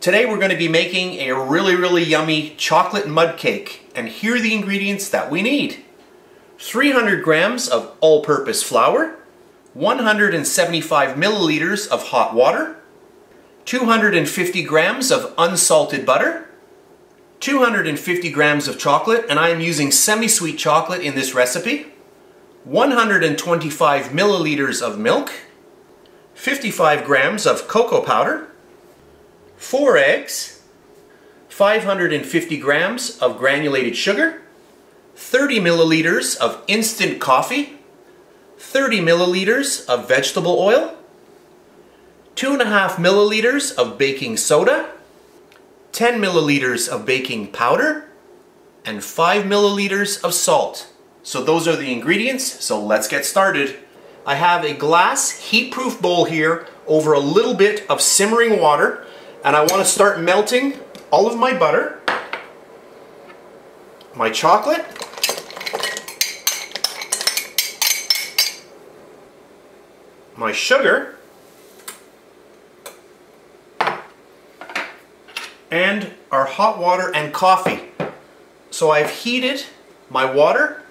Today we're going to be making a really yummy chocolate mud cake, and here are the ingredients that we need. 300 grams of all-purpose flour, 175 milliliters of hot water, 250 grams of unsalted butter, 250 grams of chocolate, and I am using semi-sweet chocolate in this recipe, 125 milliliters of milk, 55 grams of cocoa powder, 4 eggs, 550 grams of granulated sugar, 30 milliliters of instant coffee, 30 milliliters of vegetable oil, 2.5 milliliters of baking soda, 10 milliliters of baking powder, and 5 milliliters of salt. So those are the ingredients, so let's get started. I have a glass heat-proof bowl here over a little bit of simmering water, and I want to start melting all of my butter, my chocolate, my sugar, and our hot water and coffee. So I've heated my water.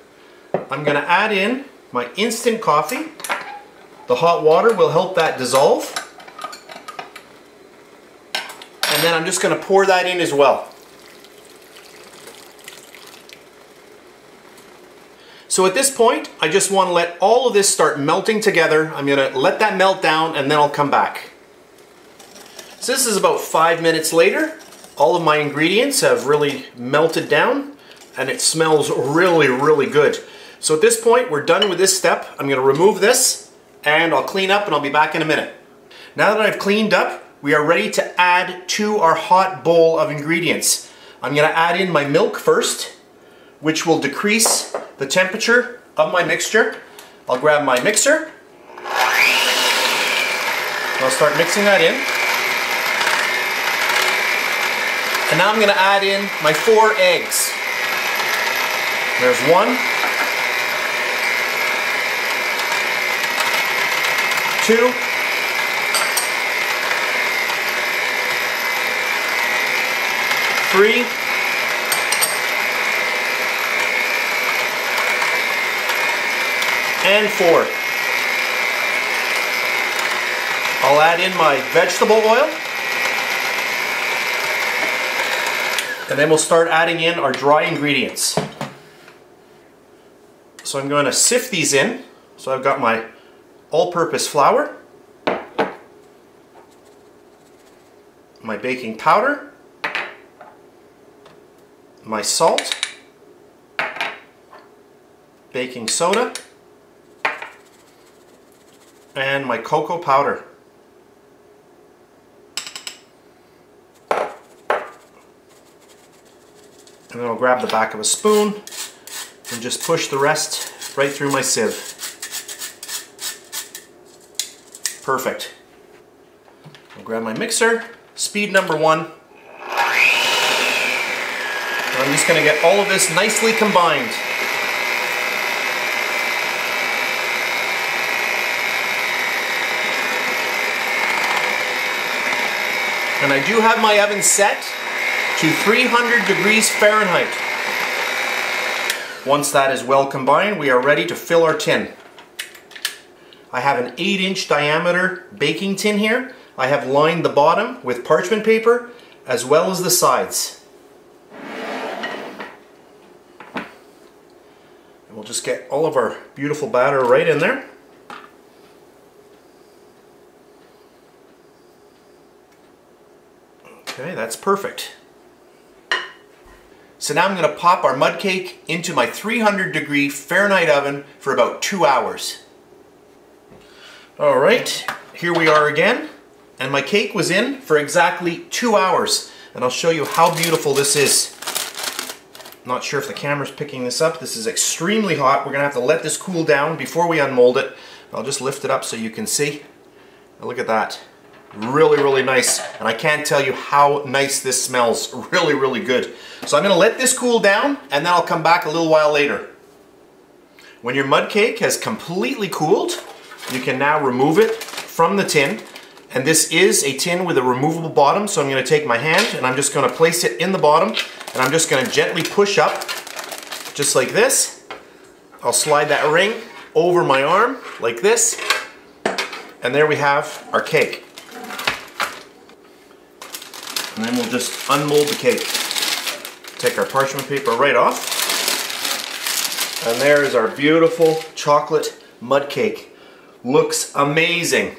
I'm going to add in my instant coffee. The hot water will help that dissolve. And then I'm just going to pour that in as well. So at this point, I just want to let all of this start melting together. I'm going to let that melt down and then I'll come back. So this is about 5 minutes later. All of my ingredients have really melted down and it smells really good. So at this point, we're done with this step. I'm going to remove this and I'll clean up and I'll be back in a minute. Now that I've cleaned up, we are ready to add to our hot bowl of ingredients. I'm going to add in my milk first, which will decrease the temperature of my mixture. I'll grab my mixer. I'll start mixing that in. And now I'm going to add in my 4 eggs. There's 1, 2, 3, 4. I'll add in my vegetable oil. And then we'll start adding in our dry ingredients. So I'm going to sift these in. So I've got my all-purpose flour, my baking powder, my salt, baking soda, and my cocoa powder. And then I'll grab the back of a spoon and just push the rest right through my sieve. Perfect. I'll grab my mixer, speed number 1. And I'm just going to get all of this nicely combined. And I do have my oven set to 300 degrees Fahrenheit. Once that is well combined, we are ready to fill our tin. I have an 8-inch diameter baking tin here. I have lined the bottom with parchment paper as well as the sides. And we'll just get all of our beautiful batter right in there. Okay, that's perfect. So now I'm going to pop our mud cake into my 300 degree Fahrenheit oven for about 2 hours. Alright, here we are again, and my cake was in for exactly 2 hours, and I'll show you how beautiful this is. Not sure if the camera's picking this up. This is extremely hot. We're going to have to let this cool down before we unmold it. I'll just lift it up so you can see. Now look at that. Really nice, and I can't tell you how nice this smells. Really good. So I'm going to let this cool down and then I'll come back a little while later. When your mud cake has completely cooled, you can now remove it from the tin. And this is a tin with a removable bottom, so I'm going to take my hand and I'm just going to place it in the bottom, and I'm just going to gently push up, just like this. I'll slide that ring over my arm, like this, and there we have our cake. And then we'll just unmold the cake. Take our parchment paper right off, and there is our beautiful chocolate mud cake. Looks amazing.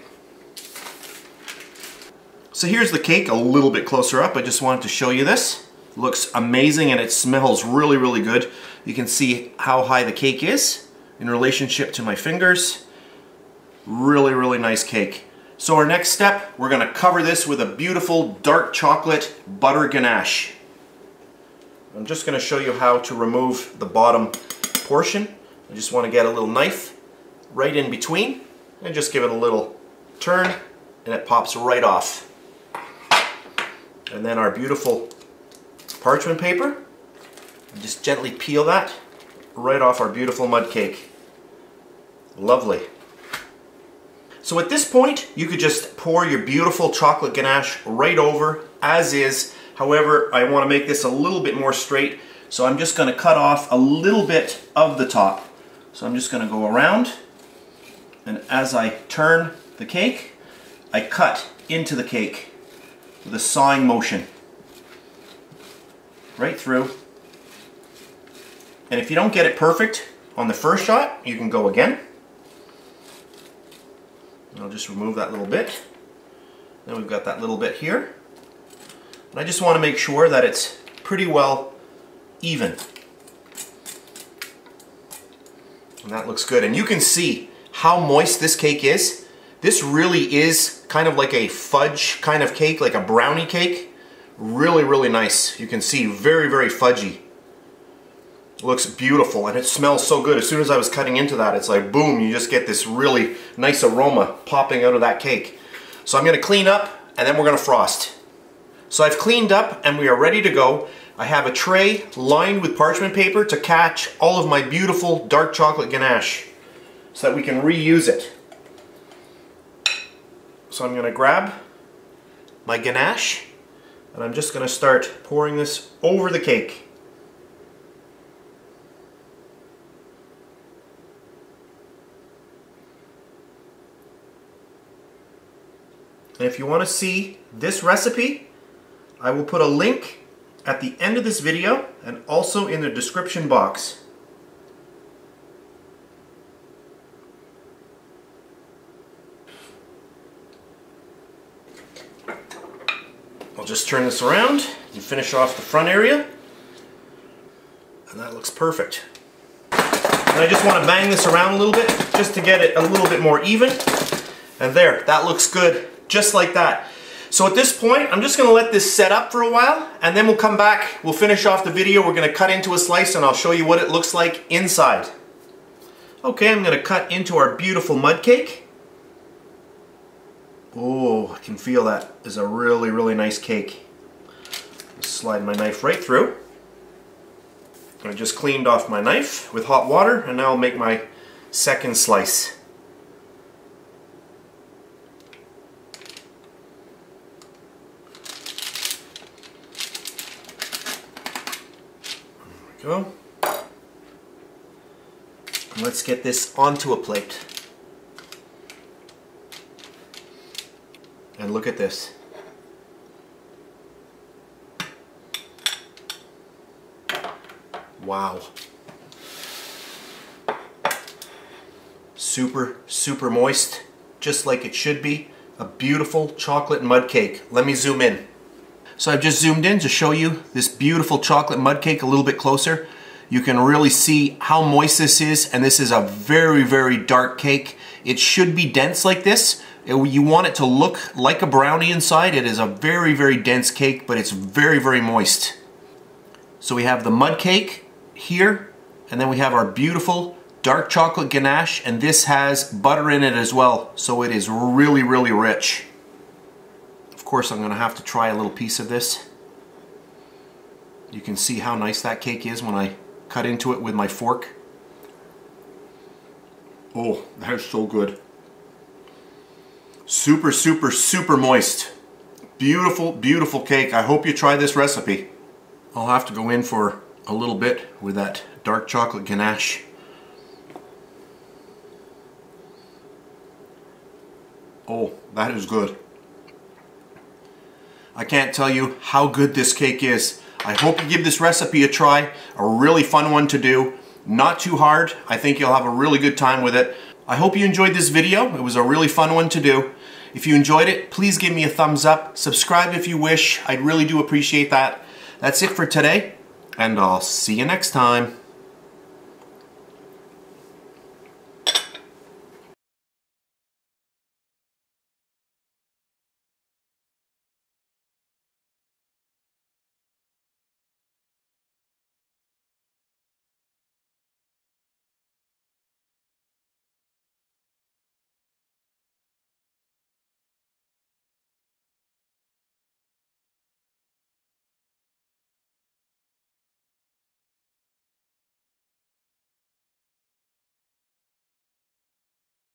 So here's the cake a little bit closer up. I just wanted to show you this. Looks amazing and it smells really, really good. You can see how high the cake is in relationship to my fingers. Really, really nice cake. So our next step, we're going to cover this with a beautiful dark chocolate butter ganache. I'm just going to show you how to remove the bottom portion. I just want to get a little knife right in between and just give it a little turn, and it pops right off. And then our beautiful parchment paper, just gently peel that right off our beautiful mud cake. Lovely. So at this point, you could just pour your beautiful chocolate ganache right over as is. However, I want to make this a little bit more straight, so I'm just going to cut off a little bit of the top. So I'm just going to go around, and as I turn the cake, I cut into the cake with a sawing motion right through. And if you don't get it perfect on the first shot, you can go again. I'll just remove that little bit. Then we've got that little bit here. And I just want to make sure that it's pretty well even. And that looks good. And you can see how moist this cake is. This really is kind of like a fudge kind of cake, like a brownie cake. Really, really nice. You can see very, very fudgy. Looks beautiful, and it smells so good. As soon as I was cutting into that, it's like boom, you just get this really nice aroma popping out of that cake. So I'm going to clean up, and then we're going to frost. So I've cleaned up and we are ready to go. I have a tray lined with parchment paper to catch all of my beautiful dark chocolate ganache so that we can reuse it. So I'm going to grab my ganache and I'm just going to start pouring this over the cake. And if you want to see this recipe, I will put a link at the end of this video and also in the description box. I'll just turn this around and finish off the front area. And that looks perfect. And I just want to bang this around a little bit just to get it a little bit more even. And there, that looks good, just like that. So at this point, I'm just going to let this set up for a while, and then we'll come back, we'll finish off the video, we're going to cut into a slice, and I'll show you what it looks like inside. Okay, I'm going to cut into our beautiful mud cake. Oh, I can feel that is a really, really nice cake. Just slide my knife right through. I just cleaned off my knife with hot water, and now I'll make my second slice. There we go. And let's get this onto a plate. And look at this. Wow. Super, super moist, just like it should be. A beautiful chocolate mud cake. Let me zoom in. So I've just zoomed in to show you this beautiful chocolate mud cake a little bit closer. You can really see how moist this is, and this is a very, very dark cake. It should be dense like this. You want it to look like a brownie inside. It is a very, very dense cake, but it's very, very moist. So we have the mud cake here, and then we have our beautiful dark chocolate ganache, and this has butter in it as well, so it is really, really rich. Of course, I'm going to have to try a little piece of this. You can see how nice that cake is when I cut into it with my fork. Oh, that is so good. Super, super, super moist. Beautiful, beautiful cake. I hope you try this recipe. I'll have to go in for a little bit with that dark chocolate ganache. Oh, that is good. I can't tell you how good this cake is. I hope you give this recipe a try. A really fun one to do. Not too hard. I think you'll have a really good time with it. I hope you enjoyed this video. It was a really fun one to do. If you enjoyed it, please give me a thumbs up. Subscribe if you wish. I'd really do appreciate that. That's it for today, and I'll see you next time.